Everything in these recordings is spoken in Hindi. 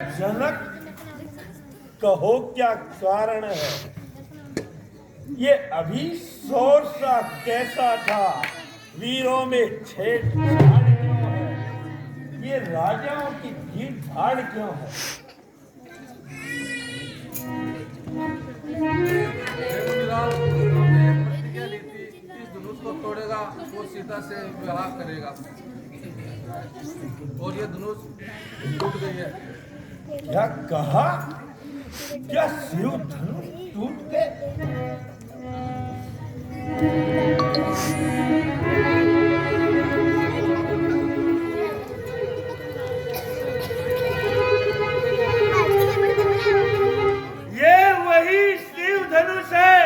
जनक, कहो क्या कारण है? ये अभी शोर सा कैसा था? वीरों में छेड़छाड़ क्यों है? ये राजाओं की भीड़ भाड़ क्यों है? प्रतिज्ञा ली थी, इस धनुष को तोड़ेगा वो सीता से विवाह करेगा, और ये धनुष टूट गई है। क्या कहा? क्या शिव धनुष टूट गए? ये वही शिव धनुष है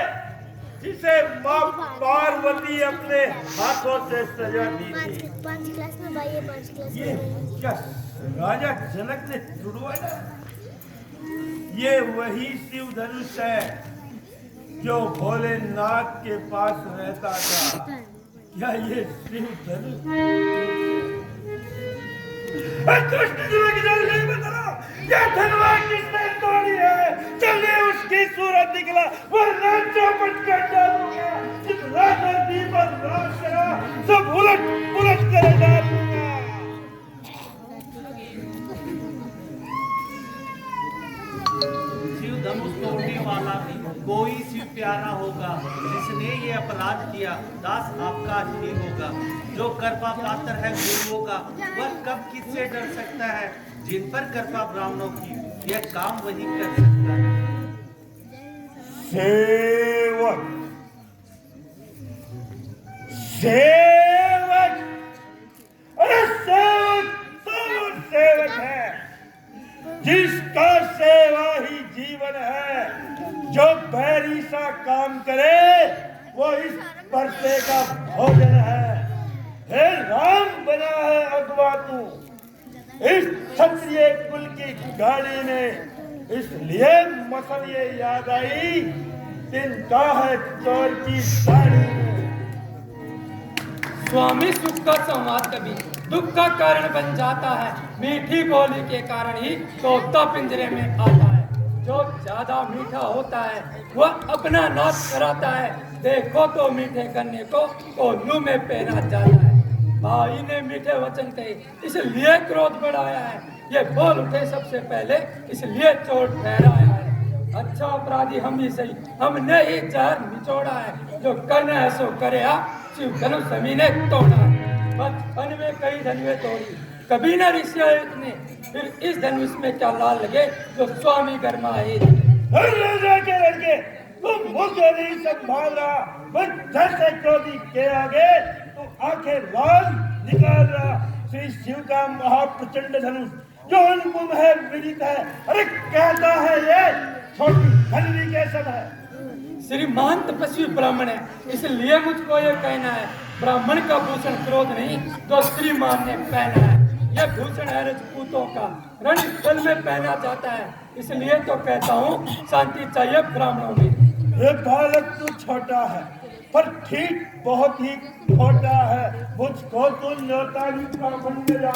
जिसे मां पार्वती अपने हाथों से सजाती थी। पांच क्लास में भाई है, पांच क्लास ये में। क्या राजा जनक ने छुड़वाया? ये वही शिव धनुष है जो भोलेनाथ के पास रहता था। क्या ये शिव धनुष? ये धनुष किसने तोड़ी है? चलिए उसकी सूरत निकला, वरना चौपट कर डालूंगा। जिस राजा पर राज करा सब उलट पुलट कर डालूंगा। शिव धनुष तोड़ने वाला भी कोई शिव प्यारा होगा। जिसने ये अपराध किया दास आपका ही होगा। जो कृपा पात्र है गुरुओं का, वह कब किससे डर सकता है? जिन पर कृपा ब्राह्मणों की, यह काम वही कर सकता है। सेवक, सेवक, अरे सेवक तो वो सेवक है जिसका सेवा ही जीवन है। जो बैरी सा काम करे वो इस परसे का भोजन है। हे राम बना है अगवा तू इस क्षत्रिय कुल की गाड़ी में, इसलिए मसल ये याद आई दिन का है चोर की साड़ी में। स्वामी सुख का संवाद कभी दुख का कारण बन जाता है। मीठी बोली के कारण ही तोता पिंजरे में आता है। जो ज्यादा मीठा होता है वह अपना नाश कराता है। देखो तो मीठे गन्ने को कोल्लू में पहना जाता है। भाई ने मीठे वचन कहे इसलिए क्रोध बढ़ाया है। ये बोल उठे सबसे पहले इसलिए चोट ठहराया है। अच्छा अपराधी हम ही सही, हमने ही जहर निचोड़ा है। जो करना है सो करे शिव धनुष सभी ने तोड़ा। बचपन में कई धनुषें तोड़ी, कभी न रिश्या इतने, फिर इस धनुष में क्या लाल लगे जो स्वामी गरमाए। राजा के लड़के तुम मुझे नहीं संभाल रहा, बस जैसे क्रोधी के आगे तो आंखें लाल निकाल रहा। श्री शिव का महाप्रचंड धनुष जो अनुपम है, विदित है। अरे कहता है ये छोटी धनवी के सब है। श्रीमान तपस्वी ब्राह्मण है, इसलिए मुझको ये कहना है। ब्राह्मण का भूषण क्रोध नहीं जो श्रीमान ने पहना है। यह भूषण है राजपूतों का, रणस्थल में पहना जाता है। इसलिए तो कहता हूँ शांति चाहिए ब्राह्मणों में। ये बालक तो छोटा है पर ठीक बहुत ही छोटा है। मुझको तो न्योता भी ब्राह्मण मिला,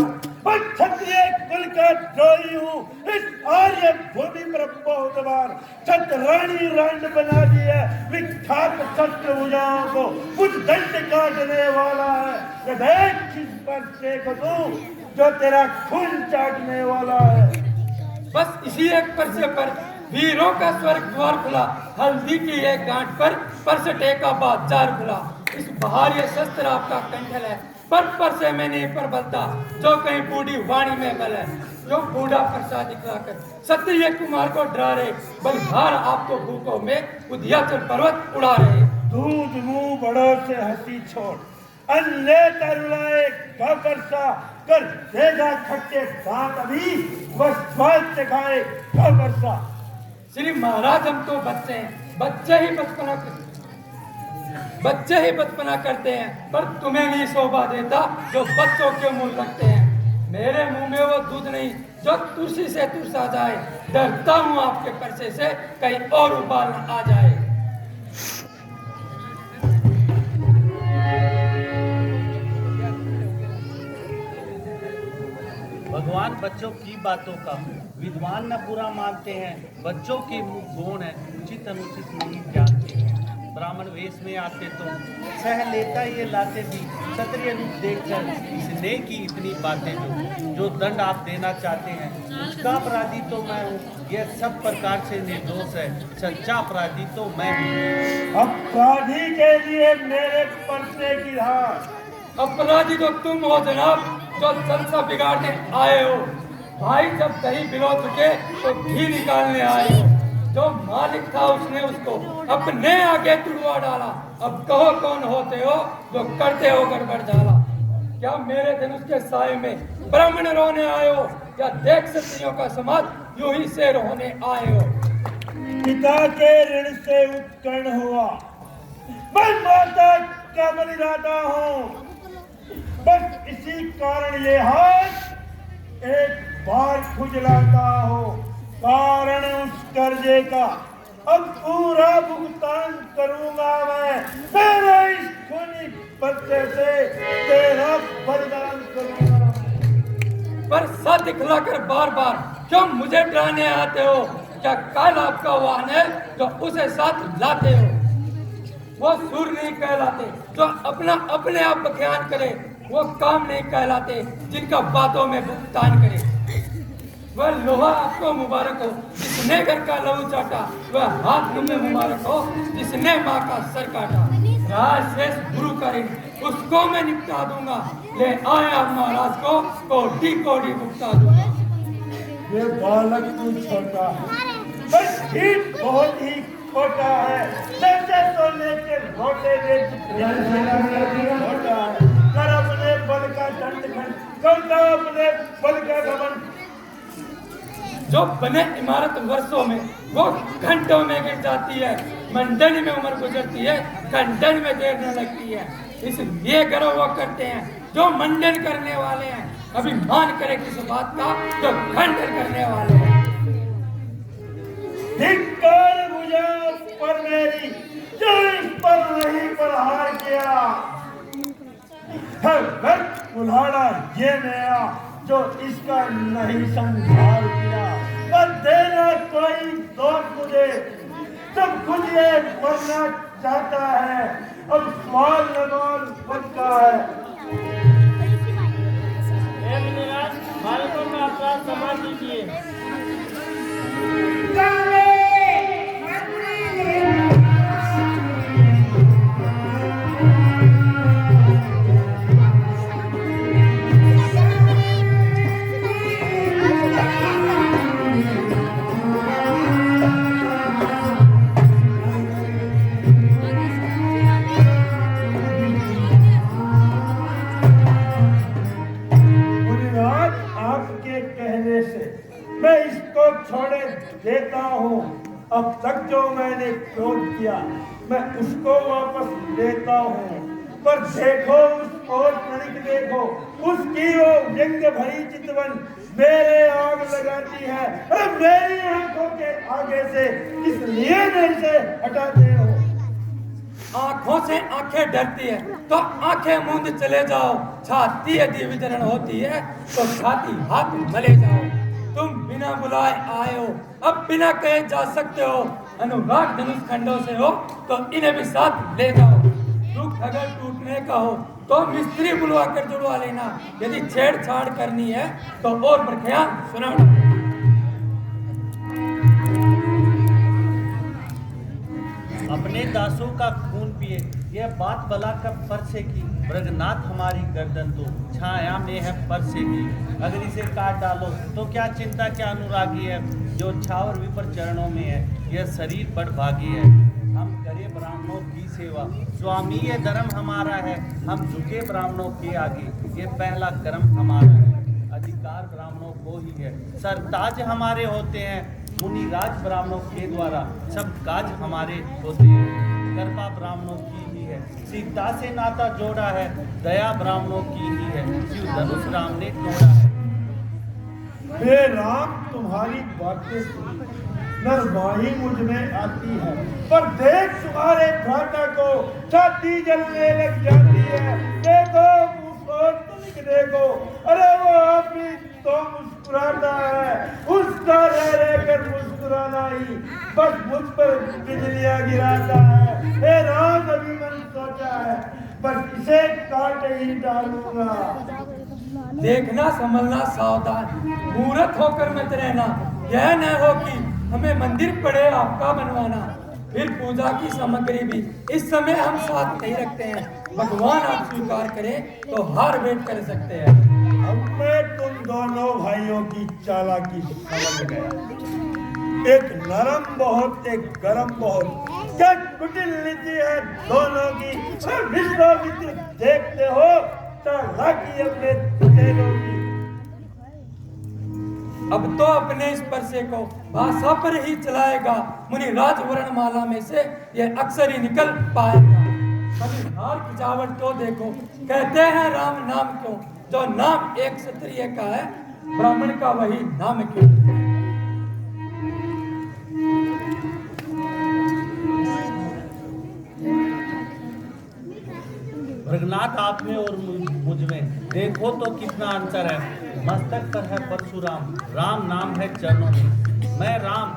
पर क्षत्रिय कुल का द्रोही हूँ। इस आर्य भूमि पर बहुत बार छतरानी रांड बना दी है। विख्यात शस्त्र भुजाओं को कुछ दंड काटने वाला है। ये देख किस पर देखो तू जो तेरा खून चाटने वाला है। बस इसी एक परसे पर वीरों का स्वर्ग द्वार खुला। हल्दी की एक गांठ पर परसटे का बाजार खुला। इस बाहर ये शस्त्र आपका कंठल है, पर से में नहीं पर बलता। जो कहीं बूढ़ी वाणी में बल है, जो बूढ़ा प्रसाद दिखलाकर क्षत्रिय कुमार को डरा रहे। बलिहार आपको भूखों में उदियाचल पर्वत उड़ा रहे। दूध मुंह बड़ों से हंसी छोड़, अन्य तरुलाए घबरसा कर देगा खट्टे दांत अभी बस स्वाद से खाए घबरसा। श्री महाराज हम तो बच्चे हैं, बच्चे ही बचपना करते हैं। पर तुम्हें नहीं शोभा देता जो बच्चों के मुंह लगते हैं। मेरे मुंह में वो दूध नहीं जो तुलसी से तुरसा जाए। डरता हूँ आपके परसे से कहीं और उबाल न आ जाए। भगवान विद्वान बच्चों की बातों का विद्वान न बुरा मानते हैं, बच्चों के मुंह गौण है, उचित अनुचित नहीं जानते हैं। ब्राह्मण वेश में आते तो सह लेता ये लाते भी, क्षत्रिय रूप देखकर इसने की इतनी बातें जो दंड आप देना चाहते हैं उसका अपराधी तो मैं हूँ, यह सब प्रकार से निर्दोष है, सच्चा अपराधी तो मैं हूँ। अपराधी के लिए मेरे पर्चे की धार। अपराधी तो तुम हो जनाब, जो जलसा बिगाड़ने आए हो। भाई जब दही बिलो चुके तो घी निकालने आए हो। जो मालिक था उसने उसको अपने आगे तुड़वा डाला। अब कहो कौन होते हो जो करते हो गड़बड़ झाला। क्या मेरे धनुष के साए में ब्राह्मण रोने आए हो, या देख क्षत्रियों का समाज यूं ही शेर होने आए हो। पिता के ऋण से उत्कर्ण हुआ, मैं माता का बलिदाता हूँ। बस इसी कारण ये हाथ एक बार खुजलाता हो, कारण उस कर्जे का अब पूरा भुगतान करूंगा मैं। तेरे इस खूनी बच्चे से तेरा बलिदान करूंगा। पर सच दिखलाकर बार बार क्यों मुझे डराने आते हो? क्या काल आपका वाहन है जो उसे साथ लाते हो? वो सूर नहीं कहलाते जो अपना अपने आप बख्यान करे, वो काम नहीं कहलाते जिनका बातों में भुगतान करे। वह लोहा आपको मुबारक हो जिसने घर का लहू चाटा, वह हाथ में मुबारक हो जिसने माँ का सर काटा। राज शेष गुरु का ऋण उसको मैं निपटा दूंगा, ले आया महाराज को कोटि कोटि भुगता दूंगा। ये बालक तू छोटा है, बस ठीक बहुत ही छोटा है। जैसे सोने के रोटे में छोटा है, कर अपने बल का दंड खंड, करता अपने बल का गमन। जो बने इमारत वर्षों में वो घंटों में गिर जाती है। मंडली में उम्र गुजरती है, खंडन में देर न लगती है। इसलिए करो वो करते हैं जो मंडन करने वाले हैं, अभिमान करे किस बात का जो खंडन करने वाले हैं। धिक्कार मुझे पर मेरी, जो इस पर नहीं प्रहार किया। हर वक्त कुल्हाड़ा ये मेरा, जो इसका नहीं संहार किया। पर देना कोई दोष मुझे, जब खुद ये मरना चाहता है। अब सवाल नवाल बनता है। बालकों का अपराध क्षमा कीजिए। मैं इसको छोड़े देता हूँ। अब तक जो मैंने क्रोध किया मैं उसको वापस लेता हूँ। पर देखो उस ओर तनिक देखो, उसकी वो व्यंग भरी चितवन मेरे आग लगाती है। अरे मेरी आंखों के आगे से इसलिए नहीं से हटाते हो। आंखों से आंखें डरती है तो आंखें मूंद चले जाओ। छाती यदि वितरण होती है तो छाती हाथ मले जाओ। तुम बिना बुलाए आए हो, अब बिना कहे जा सकते हो। अनुराग धनुष खंडों से हो तो इन्हें भी साथ ले जाओ। दुख अगर टूटने का हो तो मिस्त्री बुलवा कर जुड़वा लेना। यदि छेड़छाड़ करनी है तो और बख्यान सुनाना। अपने दासों का खून पिए, यह बात भला कब परसे की। मृगनाथ हमारी गर्दन तो छाया में है परसे की। अगर इसे काट डालो तो क्या चिंता, क्या अनुरागी है। जो छावर विपर चरणों में है, यह शरीर बड़ भागी है। हम करें ब्राह्मणों की सेवा, स्वामी ये धर्म हमारा है। हम झुके ब्राह्मणों के आगे, ये पहला कर्म हमारा है। अधिकार ब्राह्मणों को ही है, सरताज हमारे होते हैं। मुनि राज ब्राह्मणों के द्वारा सब काज हमारे होते हैं। कृपा ब्राह्मणों की ही है, सीता से नाता जोड़ा है। दया ब्राह्मणों की ही है, शिव धनुष राम ने तोड़ा है। हे राम तुम्हारी बातें सुन नरवाही मुझ में आती है। पर देख तुम्हारे भ्राता को छाती जलने लग जाती है। देखो मुझको तुम देखो, अरे वो आप ही तो मुस्कुराता है, उसका रह रहकर मुस्कुराना ही बस मुझ पर बिजलियां गिराता है। हे राम, अभी मैंने सोचा है बस इसे काट ही डालूंगा। देखना संभलना सावधान, मूर्ख होकर मत रहना। यह न हो कि हमें मंदिर पड़े आपका बनवाना। फिर पूजा की सामग्री भी इस समय हम साथ नहीं रखते हैं। भगवान आप स्वीकार करें तो हार भेंट कर सकते हैं। अब मैं तुम दोनों भाइयों की चालाकी समझ गया। एक नरम बहुत, एक गरम बहुत, क्या कुटिल नीति है दोनों की। विश्वामित्र देखते हो चालाकी अपने तेलों की। अब तो अपने इस परसे को भाषा पर ही चलाएगा। मुनि राजवर्ण माला में से यह अक्सर ही निकल पाएगा। कभी हार खिंचावट तो देखो, कहते हैं राम नाम क्यों। जो नाम एक क्षत्रिय का है, ब्राह्मण का वही नाम क्यों। भृगनाथ आप में और मुझ में देखो तो कितना अंतर है। मस्तक पर है परशुराम, राम नाम है चरणों में। मैं राम,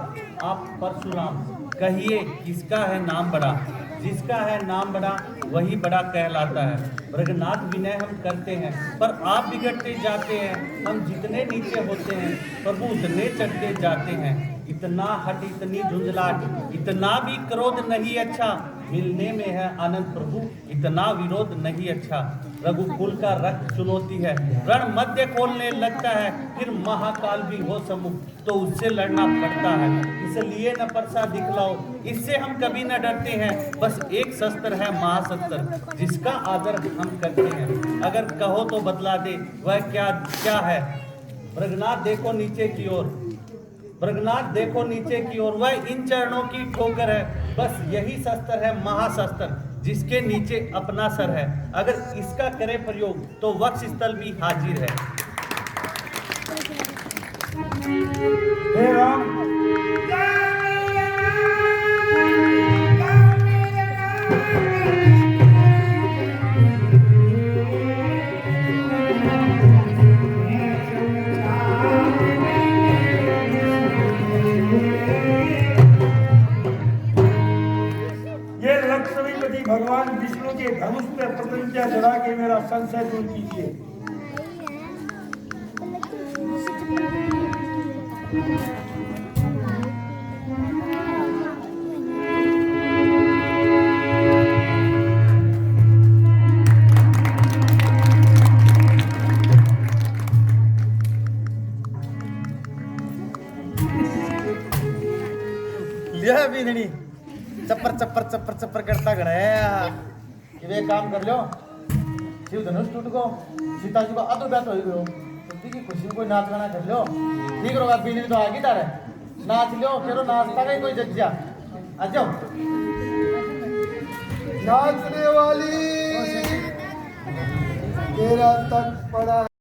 आप परशुराम, कहिए किसका है नाम बड़ा। जिसका है नाम बड़ा वही बड़ा कहलाता है। भृगनाथ विनय हम करते हैं पर आप बिगड़ते जाते हैं। हम जितने नीचे होते हैं प्रभु उतने चढ़ते जाते हैं। इतना हट, इतनी झुंझलाहट, इतना भी क्रोध नहीं अच्छा। मिलने में है आनंद प्रभु, इतना विरोध नहीं अच्छा। रघुकुल का रक्त चुनौती है, रण मध्य खोलने लगता है। फिर महाकाल भी हो सम्मुख तो उससे लड़ना पड़ता है। इसलिए न परसा दिखलाओ, इससे हम कभी न डरते हैं। बस एक शस्त्र है महाशस्त्र, जिसका आदर हम करते हैं। अगर कहो तो बतला दे वह क्या क्या है। भृगनाथ देखो नीचे की ओर, भृगनाथ देखो नीचे की ओर, वह इन चरणों की ठोकर है। बस यही शस्त्र है महाशस्त्र, जिसके नीचे अपना सर है। अगर इसका करे प्रयोग तो वक्ष स्थल भी हाजिर है। हे राम, भगवान विष्णु के धनुष पे प्रपंचा चढ़ा के मेरा संशय दूर कीजिए। लिया बीननी चप्पर चप्पर चप्पर चप्पर करता गया कि वे काम कर लो। शिव धनुष टूट गो, सीता जी को अधो बैत हो गयो, कुंती की खुशी में कोई नाच गाना कर लो। ठीक होगा, बीननी तो आगे तारे नाच लो। फिर नाचता गई कोई जज्जा आ जाओ। नाचने वाली तेरा तक पड़ा